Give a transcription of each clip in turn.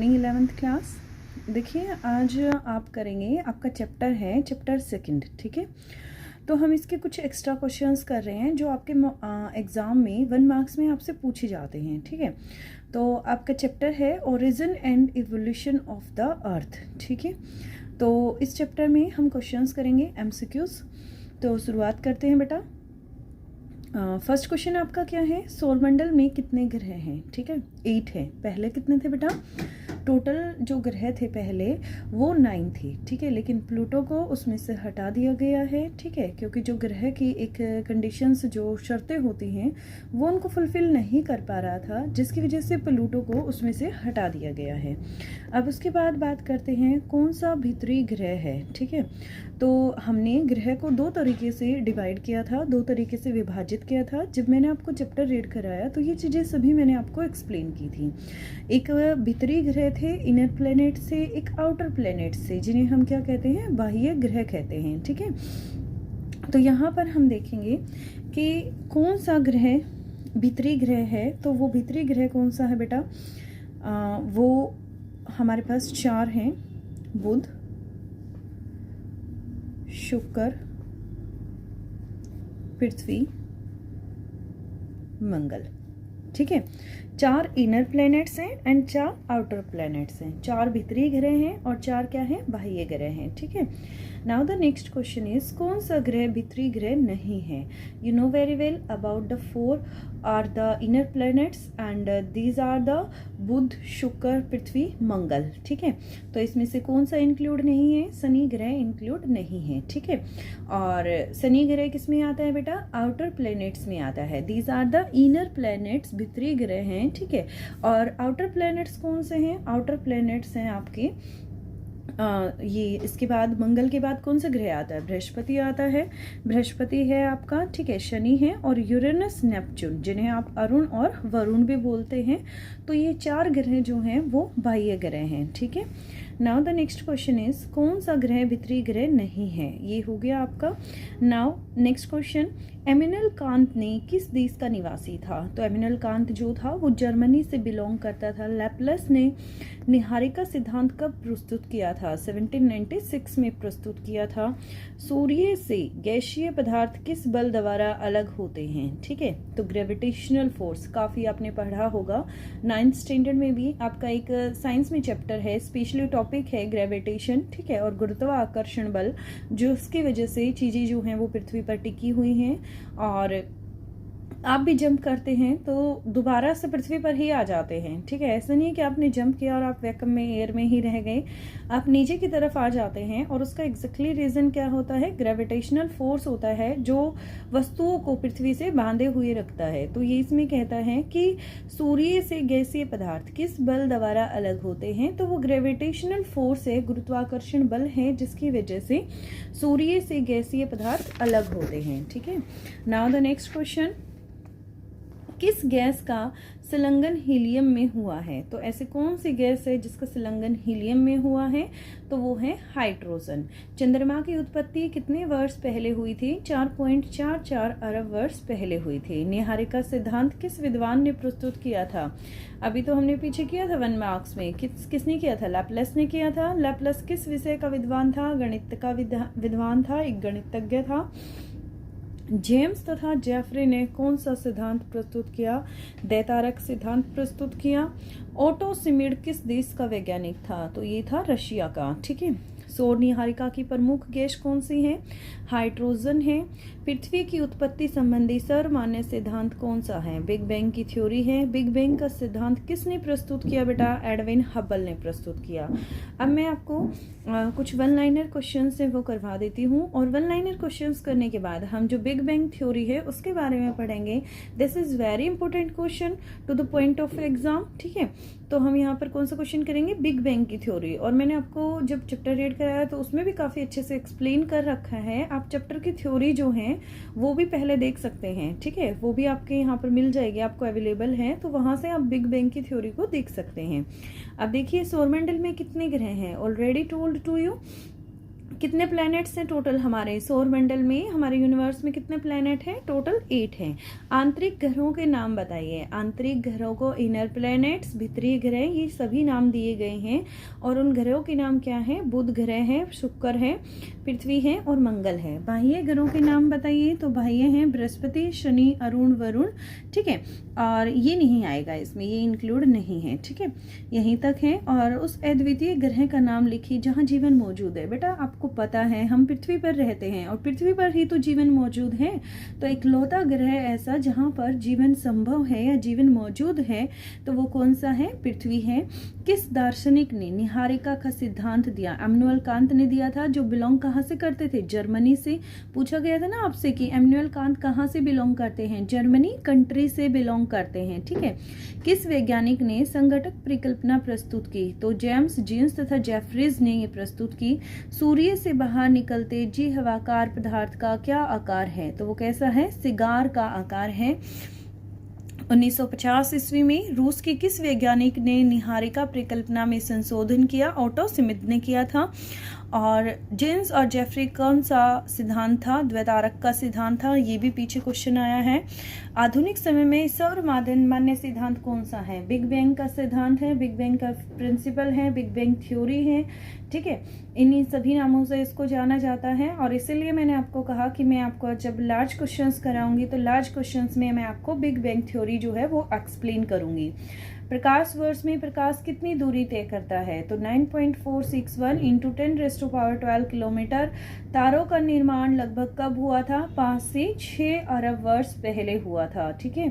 Morning 11th class. देखिए आज आप करेंगे, आपका चैप्टर है चैप्टर सेकंड, ठीक है। तो हम इसके कुछ एक्स्ट्रा क्वेश्चंस कर रहे हैं जो आपके एग्ज़ाम में 1 मार्क्स में आपसे पूछे जाते हैं, ठीक है। तो आपका चैप्टर है origin and evolution of the earth, ठीक है। तो इस चैप्टर में हम क्वेश्चंस करेंगे एमसीक्यूज। तो शुरुआत करते हैं बेटा। फर्स्ट क्वेश्चन आपका क्या है, सौरमंडल में कितने ग्रह हैं, ठीक है। 8 है। पहले कितने थे बेटा, टोटल जो ग्रह थे पहले वो 9 थे, ठीक है। लेकिन प्लूटो को उसमें से हटा दिया गया है, ठीक है, क्योंकि जो ग्रह की एक कंडीशंस जो शर्तें होती हैं वो उनको फुलफिल नहीं कर पा रहा था, जिसकी वजह से प्लूटो को उसमें से हटा दिया गया है। अब उसके बाद बात करते हैं कौन सा भीतरी ग्रह है, ठीक है। तो हमने ग्रह को 2 तरीके से डिवाइड किया था, 2 तरीके से विभाजित किया था। जब मैंने आपको चैप्टर रीड कराया तो ये चीज़ें सभी मैंने आपको एक्सप्लेन की थी। एक भीतरी ग्रह थे इनर प्लेनेट से, एक आउटर प्लेनेट से, जिन्हें हम क्या कहते हैं, बाह्य ग्रह कहते हैं, ठीक है। तो यहाँ पर हम देखेंगे कि कौन सा ग्रह भीतरी ग्रह है। तो वो भीतरी ग्रह कौन सा है बेटा, वो हमारे पास 4 हैं, बुध, शुक्र, पृथ्वी, मंगल, ठीक है। 4 इनर प्लैनेट्स हैं एंड 4 आउटर प्लैनेट्स हैं। 4 भीतरी ग्रह हैं और 4 क्या हैं, बाह्य ग्रह हैं, ठीक है। Now the next question is कौन सा ग्रह भीतरी ग्रह नहीं है। You know very well about the 4 are the inner planets and these are the Budh, Shukra, Prithvi, मंगल, ठीक है। तो इसमें से कौन सा इंक्लूड नहीं है, शनि ग्रह इंक्लूड नहीं है, ठीक है। और शनि ग्रह किस में आता है बेटा, आउटर प्लैनेट्स में आता है। These are the inner planets, भीतरी ग्रह हैं, ठीक है। और आउटर प्लैनेट्स कौन से हैं, आउटर प्लैनेट्स हैं आपके ये। इसके बाद मंगल के बाद कौन सा ग्रह आता है, बृहस्पति आता है। बृहस्पति है आपका, ठीक है, शनि है और यूरेनस, नेपच्यून, जिन्हें आप अरुण और वरुण भी बोलते हैं। तो ये 4 ग्रह जो हैं वो बाह्य ग्रह हैं, ठीक है। Now the next question is कौन सा ग्रह भीतरी ग्रह नहीं है, ये हो गया आपका। Now next question, Emmanuel Kant ने किस देश का निवासी था। तो एमिनल कांत जो था वो जर्मनी से बिलोंग करता था। लैपलस ने निहारिका सिद्धांत कब प्रस्तुत किया था, 1796 में प्रस्तुत किया था। सूर्य से गैसीय पदार्थ किस बल द्वारा अलग होते हैं, ठीक है। तो ग्रेविटेशनल फोर्स, काफी आपने पढ़ा होगा 9th स्टैंडर्ड में भी। आपका एक साइंस में चैप्टर है, स्पेशली टॉपिक है ग्रेविटेशन, ठीक है, और गुरुत्वाकर्षण बल, जो उसकी वजह से चीजें जो हैं वो पृथ्वी पर टिकी हुई हैं। और आप भी जंप करते हैं तो दोबारा से पृथ्वी पर ही आ जाते हैं, ठीक है। ऐसा नहीं है कि आपने जंप किया और आप वैक्यूम में, एयर में ही रह गए, आप नीचे की तरफ आ जाते हैं। और उसका एग्जैक्टली रीजन क्या होता है, ग्रेविटेशनल फोर्स होता है जो वस्तुओं को पृथ्वी से बांधे हुए रखता है। तो ये इसमें कहता है कि सूर्य से गैसीय पदार्थ किस बल द्वारा अलग होते हैं, तो वो ग्रेविटेशनल फोर्स है, गुरुत्वाकर्षण बल है, जिसकी वजह से सूर्य से गैसीय पदार्थ अलग होते हैं, ठीक है। नाउ द नेक्स्ट क्वेश्चन, किस गैस का संलग्न हीलियम में हुआ है। तो ऐसे कौन सी गैस है जिसका संलग्न हीलियम में हुआ है, तो वो है हाइड्रोजन। चंद्रमा की उत्पत्ति कितने वर्ष पहले हुई थी, 4.44 अरब वर्ष पहले हुई थी। निहारिका सिद्धांत किस विद्वान ने प्रस्तुत किया था, अभी तो हमने पीछे किया था 1 मार्क्स में, किसने किया था, लैपलस ने किया था। लैपलस किस विषय का विद्वान था, गणित का विद्वान था, एक गणितज्ञ था। जेम्स तथा जेफरी ने कौन सा सिद्धांत प्रस्तुत किया, दैतारक सिद्धांत प्रस्तुत किया। ओटो सिमिड किस देश का वैज्ञानिक था, तो ये था रशिया का, ठीक है। सौर निहारिका की प्रमुख गैस कौन सी है, हाइड्रोजन है। पृथ्वी की उत्पत्ति संबंधी सर्वमान्य सिद्धांत कौन सा है, बिग बैंग की थ्योरी है। बिग बैंग का सिद्धांत किसने प्रस्तुत किया बेटा, एडविन हबल ने प्रस्तुत किया। अब मैं आपको कुछ 1 लाइनर क्वेश्चन है वो करवा देती हूँ, और 1 लाइनर क्वेश्चन करने के बाद हम जो बिग बैंग थ्योरी है उसके बारे में पढ़ेंगे। This is very important question to the point of exam, ठीक है। तो हम यहाँ पर कौन सा क्वेश्चन करेंगे, बिग बैंग की थ्योरी। और मैंने आपको जब चैप्टर रीड कराया तो उसमें भी काफी अच्छे से एक्सप्लेन कर रखा है। आप चैप्टर की थ्योरी जो है वो भी पहले देख सकते हैं, ठीक है, वो भी आपके यहाँ पर मिल जाएगी, आपको अवेलेबल है, तो वहां से आप बिग बैंग की थ्योरी को देख सकते हैं। अब देखिए सौरमंडल में कितने ग्रह हैं, ऑलरेडी टोल्ड टू यू कितने प्लैनेट्स हैं टोटल हमारे सौर मंडल में, हमारे यूनिवर्स में कितने प्लैनेट हैं? टोटल 8 हैं। आंतरिक ग्रहों के नाम बताइए। आंतरिक ग्रहों को इनर प्लैनेट्स, भीतरी ग्रह, ये सभी नाम दिए गए हैं। और उन ग्रहों के नाम क्या है? बुध ग्रह है, शुक्र है, पृथ्वी है और मंगल है। बाह्य ग्रहों के नाम बताइए। तो बाह्य हैं बृहस्पति, शनि, अरुण, वरुण, ठीक है। और ये नहीं आएगा इसमें, ये इंक्लूड नहीं है, ठीक है। यहीं तक है। और उस अद्वितीय ग्रह का नाम लिखिए जहाँ जीवन मौजूद है। बेटा आपको पता है हम पृथ्वी पर रहते हैं और पृथ्वी पर ही तो जीवन मौजूद है। तो इकलौता ग्रह ऐसा जहाँ पर जीवन संभव है या जीवन मौजूद है तो वो कौन सा है? पृथ्वी है। किस दार्शनिक ने निहारिका का सिद्धांत दिया? इमैनुअल कांत ने दिया था, जो बिलोंग कहाँ से करते थे? जर्मनी से। पूछा गया था ना आपसे कि इमैनुअल कांत कहाँ से बिलोंग करते हैं? जर्मनी कंट्री से बिलोंग करते हैं, ठीक है। किस वैज्ञानिक ने संघटक परिकल्पना प्रस्तुत की? तो जेम्स जीन्स तथा जेफरीज ने ये प्रस्तुत की। सूर्य से बाहर निकलते जी हवाकार पदार्थ का क्या आकार है? तो वो कैसा है? सिगार का आकार है। 1950 ईस्वी में रूस के किस वैज्ञानिक ने निहारिका परिकल्पना में संशोधन किया? ऑटो स्मिथ ने किया था। और जेम्स और जेफरी कौन सा सिद्धांत था? द्वैतारक का सिद्धांत था। ये भी पीछे क्वेश्चन आया है। आधुनिक समय में सर्वमान्य सिद्धांत कौन सा है? बिग बैंग का सिद्धांत है, बिग बैंग का प्रिंसिपल है, बिग बैंग थ्योरी है, ठीक है। इन्हीं सभी नामों से इसको जाना जाता है। और इसीलिए मैंने आपको कहा कि मैं आपको जब लार्ज क्वेश्चंस कराऊंगी तो लार्ज क्वेश्चंस में मैं आपको बिग बैंग थ्योरी जो है वो एक्सप्लेन करूंगी। प्रकाश वर्ष में प्रकाश कितनी दूरी तय करता है? तो 9.461 इंटू 10⁻12 किलोमीटर। तारों का निर्माण लगभग कब हुआ था? 5 से 6 अरब वर्ष पहले हुआ था, ठीक है।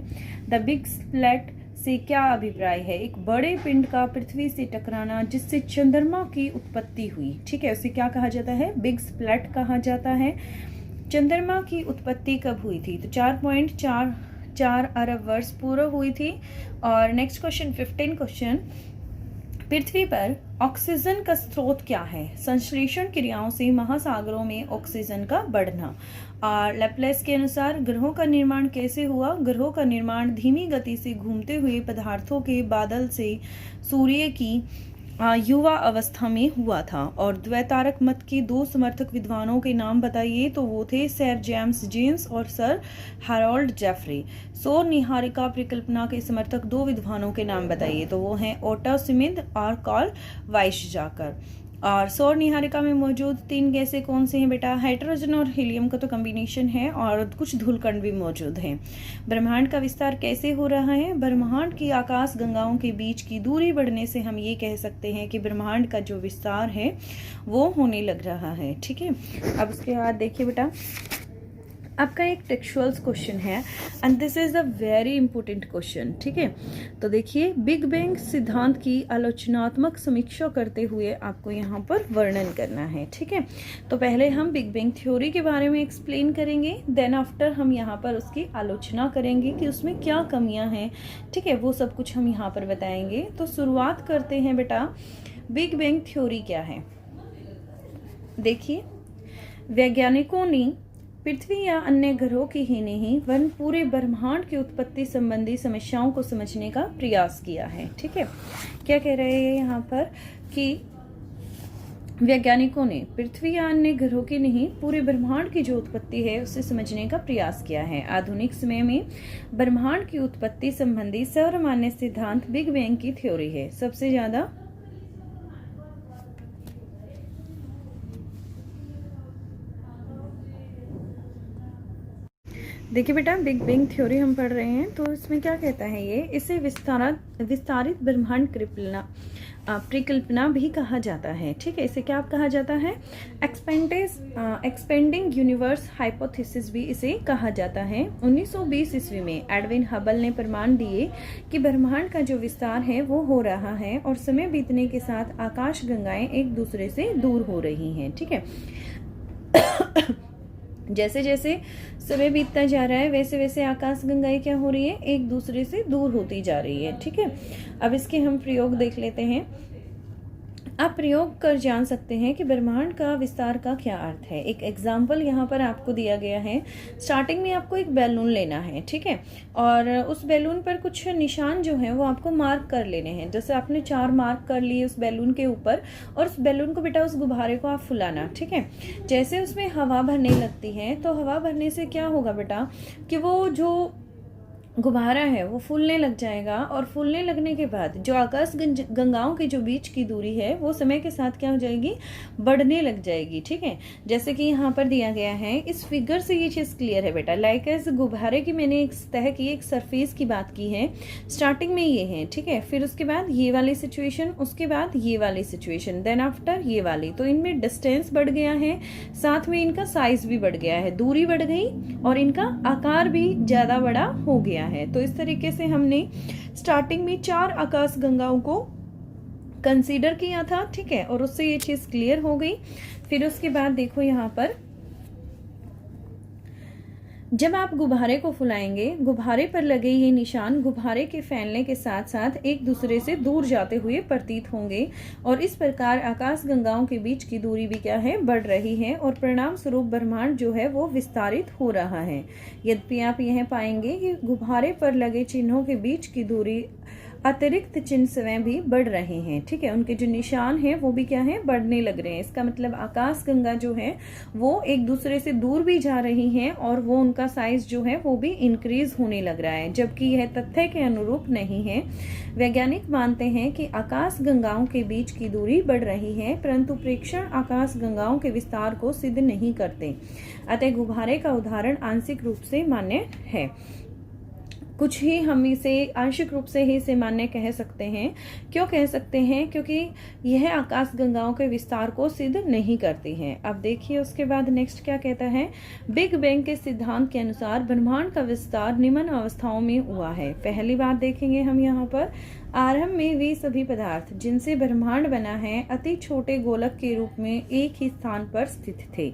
द बिग स्प्लैट से क्या अभिप्राय है? एक बड़े पिंड का पृथ्वी से टकराना जिससे चंद्रमा की उत्पत्ति हुई, ठीक है, उसे क्या कहा जाता है? बिग स्प्लैट कहा जाता है। चंद्रमा की उत्पत्ति कब हुई थी? तो 4.44 अरब वर्ष पूर्व हुई थी। और नेक्स्ट क्वेश्चन 15 क्वेश्चन, पृथ्वी पर ऑक्सीजन का स्रोत क्या है? संश्लेषण क्रियाओं से महासागरों में ऑक्सीजन का बढ़ना। और लैप्लेस के अनुसार ग्रहों का निर्माण कैसे हुआ? ग्रहों का निर्माण धीमी गति से घूमते हुए पदार्थों के बादल से सूर्य की युवा अवस्था में हुआ था। और द्वैतारक मत के 2 समर्थक विद्वानों के नाम बताइए। तो वो थे सर जेम्स जीन्स और सर हैरोल्ड जेफरी। सौर निहारिका परिकल्पना के समर्थक 2 विद्वानों के नाम बताइए। तो वो हैं ओटो स्मिथ और कार्ल वाइसजाकर। और सौर निहारिका में मौजूद 3 गैसें कौन से हैं बेटा? हाइड्रोजन और हीलियम का तो कॉम्बिनेशन है और कुछ धूलकण भी मौजूद हैं। ब्रह्मांड का विस्तार कैसे हो रहा है? ब्रह्मांड की आकाश गंगाओं के बीच की दूरी बढ़ने से हम ये कह सकते हैं कि ब्रह्मांड का जो विस्तार है वो होने लग रहा है, ठीक है। अब उसके बाद देखिए बेटा, आपका एक टेक्सचुअल्स क्वेश्चन है and this is a very important question, ठीक है। तो देखिए, बिग बैंग सिद्धांत की आलोचनात्मक समीक्षा करते हुए आपको यहाँ पर वर्णन करना है, ठीक है। तो पहले हम बिग बैंग थ्योरी के बारे में एक्सप्लेन करेंगे, देन आफ्टर हम यहाँ पर उसकी आलोचना करेंगे कि उसमें क्या कमियाँ हैं, ठीक है, वो सब कुछ हम यहाँ पर बताएंगे। तो शुरुआत करते हैं बेटा, बिग बैंग थ्योरी क्या है? देखिए, वैज्ञानिकों ने पृथ्वी या अन्य ग्रहों की ही नहीं वरन पूरे ब्रह्मांड की उत्पत्ति संबंधी समस्याओं को समझने का प्रयास किया है, ठीक है। क्या कह रहे हैं यहाँ पर कि वैज्ञानिकों ने पृथ्वी या अन्य ग्रहों की नहीं पूरे ब्रह्मांड की जो उत्पत्ति है उसे समझने का प्रयास किया है। आधुनिक समय में ब्रह्मांड की उत्पत्ति संबंधी सर्वमान्य सिद्धांत बिग बैंग की थ्योरी है। सबसे ज्यादा देखिए बेटा, बिग बैंग थ्योरी हम पढ़ रहे हैं तो इसमें क्या कहता है ये, इसे विस्तारित ब्रह्मांड परिकल्पना भी कहा जाता है, ठीक है। इसे क्या कहा जाता है? एक्सपेंडिंग यूनिवर्स हाइपोथेसिस भी इसे कहा जाता है। 1920 ईस्वी में एडविन हबल ने प्रमाण दिए कि ब्रह्मांड का जो विस्तार है वो हो रहा है और समय बीतने के साथ आकाश गंगाएं एक दूसरे से दूर हो रही हैं, ठीक है। जैसे जैसे समय बीतता जा रहा है वैसे वैसे आकाश गंगाएं क्या हो रही है? एक दूसरे से दूर होती जा रही है, ठीक है। अब इसके हम प्रयोग देख लेते हैं। आप प्रयोग कर जान सकते हैं कि ब्रह्मांड का विस्तार का क्या अर्थ है। एक एग्जाम्पल यहाँ पर आपको दिया गया है। स्टार्टिंग में आपको एक बैलून लेना है, ठीक है, और उस बैलून पर कुछ निशान जो है वो आपको मार्क कर लेने हैं। जैसे आपने 4 मार्क कर लिए उस बैलून के ऊपर, और उस बैलून को बेटा, उस गुब्बारे को आप फुलाना, ठीक है। जैसे उसमें हवा भरने लगती है तो हवा भरने से क्या होगा बेटा कि वो जो गुब्बारा है वो फूलने लग जाएगा, और फूलने लगने के बाद जो आकाश गंगाओं के जो बीच की दूरी है वो समय के साथ क्या हो जाएगी, बढ़ने लग जाएगी, ठीक है। जैसे कि यहाँ पर दिया गया है, इस फिगर से ये चीज़ क्लियर है बेटा। लाइक एज गुब्बारे की मैंने एक सतह की, एक सरफेस की बात की है। स्टार्टिंग में ये है, ठीक है, फिर उसके बाद ये वाली सिचुएशन, उसके बाद ये वाली सिचुएशन, देन आफ्टर ये वाली। तो इनमें डिस्टेंस बढ़ गया है, साथ में इनका साइज भी बढ़ गया है, दूरी बढ़ गई और इनका आकार भी ज़्यादा बड़ा हो गया है। तो इस तरीके से हमने स्टार्टिंग में 4 आकाश गंगाओं को कंसीडर किया था, ठीक है, और उससे ये चीज क्लियर हो गई। फिर उसके बाद देखो यहाँ पर, जब आप गुब्बारे को फुलाएंगे, गुब्बारे पर लगे ये निशान गुब्बारे के फैलने के साथ साथ एक दूसरे से दूर जाते हुए प्रतीत होंगे, और इस प्रकार आकाश गंगाओं के बीच की दूरी भी क्या है, बढ़ रही है, और परिणाम स्वरूप ब्रह्मांड जो है वो विस्तारित हो रहा है। यद्यपि आप यह पाएंगे कि गुब्बारे पर लगे चिन्हों के बीच की दूरी अतिरिक्त चिन्ह स्वयं भी बढ़ रहे हैं, ठीक है, उनके जो निशान हैं वो भी क्या है, बढ़ने लग रहे हैं। इसका मतलब आकाश गंगा जो है वो एक दूसरे से दूर भी जा रही हैं, और वो उनका साइज जो है वो भी इंक्रीज होने लग रहा है, जबकि यह तथ्य के अनुरूप नहीं है। वैज्ञानिक मानते हैं कि आकाश गंगाओं के बीच की दूरी बढ़ रही है, परंतु प्रेक्षण आकाश गंगाओं के विस्तार को सिद्ध नहीं करते। अतः गुब्बारे का उदाहरण आंशिक रूप से मान्य है। कुछ ही हम इसे आंशिक रूप से ही इसे मान्य कह सकते हैं। क्यों कह सकते हैं? क्योंकि यह आकाश गंगाओं के विस्तार को सिद्ध नहीं करती हैं। अब देखिए उसके बाद नेक्स्ट क्या कहता है। बिग बैंग के सिद्धांत के अनुसार ब्रह्मांड का विस्तार निम्न अवस्थाओं में हुआ है। पहली बात देखेंगे हम यहाँ पर, आरंभ में वे सभी पदार्थ जिनसे ब्रह्मांड बना है अति छोटे गोलक के रूप में एक ही स्थान पर स्थित थे।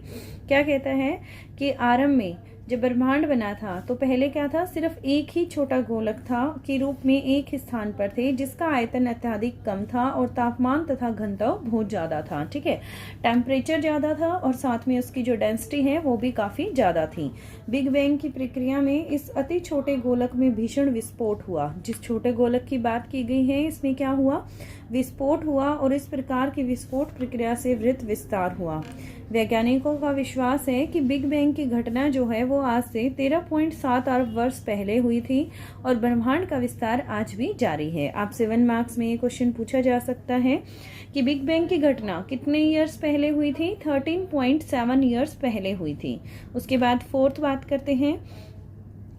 क्या कहता है कि आरंभ में जब ब्रह्मांड बना था तो पहले क्या था, सिर्फ एक ही छोटा गोलक था के रूप में एक ही स्थान पर थे, जिसका आयतन अत्यधिक कम था और तापमान तथा घनत्व बहुत ज्यादा था। ठीक है, टेम्परेचर ज्यादा था और साथ में उसकी जो डेंसिटी है वो भी काफी ज्यादा थी। बिग बैंग की प्रक्रिया में इस अति छोटे गोलक में भीषण विस्फोट हुआ। जिस छोटे गोलक की बात की गई है इसमें क्या हुआ, विस्फोट हुआ, और इस प्रकार की विस्फोट प्रक्रिया से वृत्त विस्तार हुआ। वैज्ञानिकों का विश्वास है कि बिग बैंग की घटना जो है वो आज से 13.7 अरब वर्ष पहले हुई थी और ब्रह्मांड का विस्तार आज भी जारी है। आपसे 1 मार्क्स में ये क्वेश्चन पूछा जा सकता है कि बिग बैंग की घटना कितने ईयर्स पहले हुई थी, 13.7 ईयर्स पहले हुई थी। उसके बाद 4th बात करते हैं,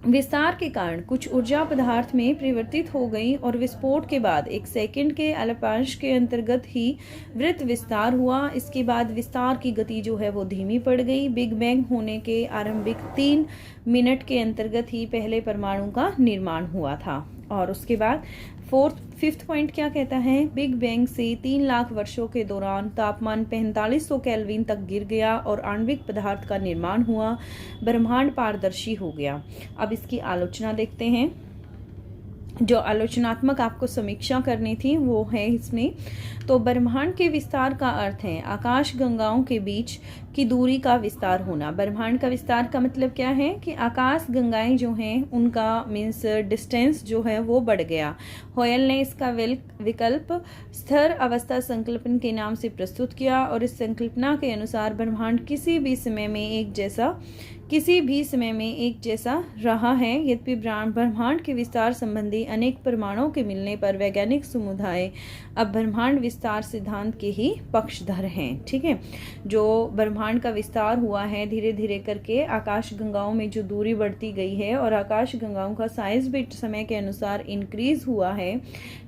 विस्तार के कारण कुछ ऊर्जा पदार्थ में परिवर्तित हो गई और विस्फोट के बाद 1 सेकंड के अल्पांश के अंतर्गत ही वृत्त विस्तार हुआ। इसके बाद विस्तार की गति जो है वो धीमी पड़ गई। बिग बैंग होने के आरंभिक 3 मिनट के अंतर्गत ही पहले परमाणु का निर्माण हुआ था। और उसके बाद 5th पॉइंट क्या कहता है, बिग बैंग से 3 लाख वर्षों के दौरान तापमान 4500 केल्विन तक गिर गया और आणविक पदार्थ का निर्माण हुआ, ब्रह्मांड पारदर्शी हो गया। अब इसकी आलोचना देखते हैं। जो आलोचनात्मक आपको समीक्षा करनी थी वो है इसमें। तो ब्रह्मांड के विस्तार का अर्थ है आकाश गंगाओं के बीच की दूरी का विस्तार होना। ब्रह्मांड का विस्तार का मतलब क्या है कि आकाश गंगाएं जो हैं उनका मीन्स डिस्टेंस जो है वो बढ़ गया। होयल ने इसका विकल्प स्थिर अवस्था संकल्पन के नाम से प्रस्तुत किया और इस संकल्पना के अनुसार ब्रह्मांड किसी भी समय में एक जैसा रहा है। यद्यपि ब्रह्मांड के विस्तार संबंधी अनेक प्रमाणों के मिलने पर वैज्ञानिक समुदाय अब ब्रह्मांड विस्तार सिद्धांत के ही पक्षधर हैं। ठीक है, जो ब्रह्मांड का विस्तार हुआ है धीरे धीरे करके, आकाश गंगाओं में जो दूरी बढ़ती गई है और आकाश गंगाओं का साइज भी समय के अनुसार इंक्रीज हुआ है।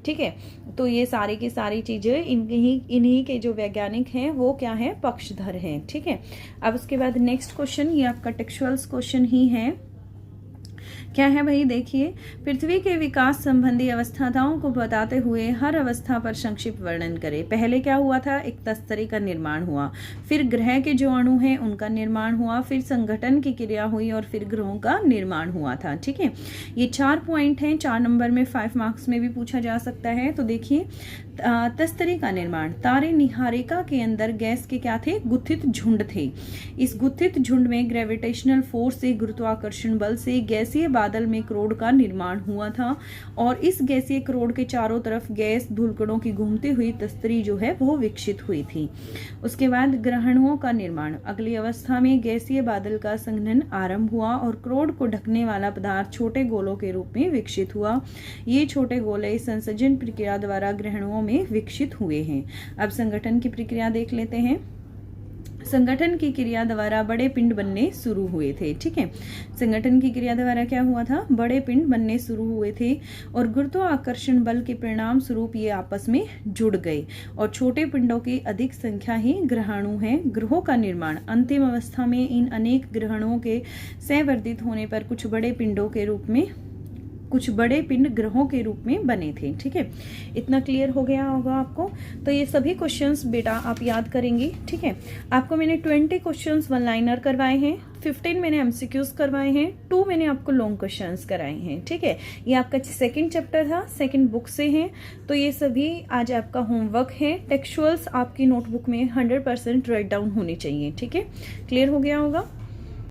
ठीक है, तो ये सारी की सारी चीजें इन्हीं के जो वैज्ञानिक हैं वो क्या है, पक्षधर हैं। ठीक है, अब उसके बाद नेक्स्ट क्वेश्चन, ये आपका टेक्सचुअल्स क्वेश्चन ही है क्या है भाई, देखिए, पृथ्वी के विकास संबंधी अवस्थाओं को बताते हुए हर अवस्था पर संक्षिप्त वर्णन करें। पहले क्या हुआ था, एक तस्तरी का निर्माण हुआ, फिर ग्रह के जो अणु हैं उनका निर्माण हुआ, फिर संगठन की क्रिया हुई और फिर ग्रहों का निर्माण हुआ था। ठीक है, ये 4 पॉइंट हैं, 4 नंबर में 5 मार्क्स में भी पूछा जा सकता है। तो देखिए, तस्तरी का निर्माण, तारे निहारिका के अंदर गैस के क्या थे, गुत्थित झुंड थे। इस गुत्थित झुंड में ग्रेविटेशनल फोर्स से, गुरुत्वाकर्षण बल से गैसीय बादल में क्रोड का निर्माण हुआ था और इस गैसीय क्रोड के चारों तरफ गैस धूलकणों की घूमती हुई तस्तरी जो है वो विकसित हुई थी। उसके बाद ग्रहणों का निर्माण, अगली अवस्था में गैसीय बादल का संघनन आरंभ हुआ और क्रोड को ढकने वाला पदार्थ छोटे गोलों के रूप में विकसित हुआ। ये छोटे गोले संसर्जन प्रक्रिया द्वारा ग्रहणों में विकसित हुए हैं। अब संगठन की प्रक्रिया देख लेते हैं। संगठन की क्रिया द्वारा बड़े पिंड बनने शुरू हुए थे। ठीक है, संगठन की क्रिया द्वारा क्या हुआ था, बड़े पिंड बनने शुरू हुए थे और गुरुत्वाकर्षण बल के परिणाम स्वरूप ये आपस में जुड़ गए और छोटे पिंडों की अधिक संख्या ही ग्रहाणु हैं। ग्रहों का निर्माण, अंतिम अवस्था में इन अनेक ग्रहणों के संवर्धित होने पर कुछ बड़े पिंड ग्रहों के रूप में बने थे। ठीक है, इतना क्लियर हो गया होगा आपको। तो ये सभी क्वेश्चंस बेटा आप याद करेंगे। ठीक है, आपको मैंने 20 क्वेश्चंस वन लाइनर करवाए हैं, 15 मैंने एमसीक्यूज करवाए हैं, 2 मैंने आपको लॉन्ग क्वेश्चंस कराए हैं। ठीक है, ये आपका 2nd चैप्टर था, 2nd बुक से हैं। तो ये सभी आज आपका होमवर्क है। टेक्सचुअल्स आपकी नोटबुक में 100% राइट डाउन होनी चाहिए। ठीक है, क्लियर हो गया होगा।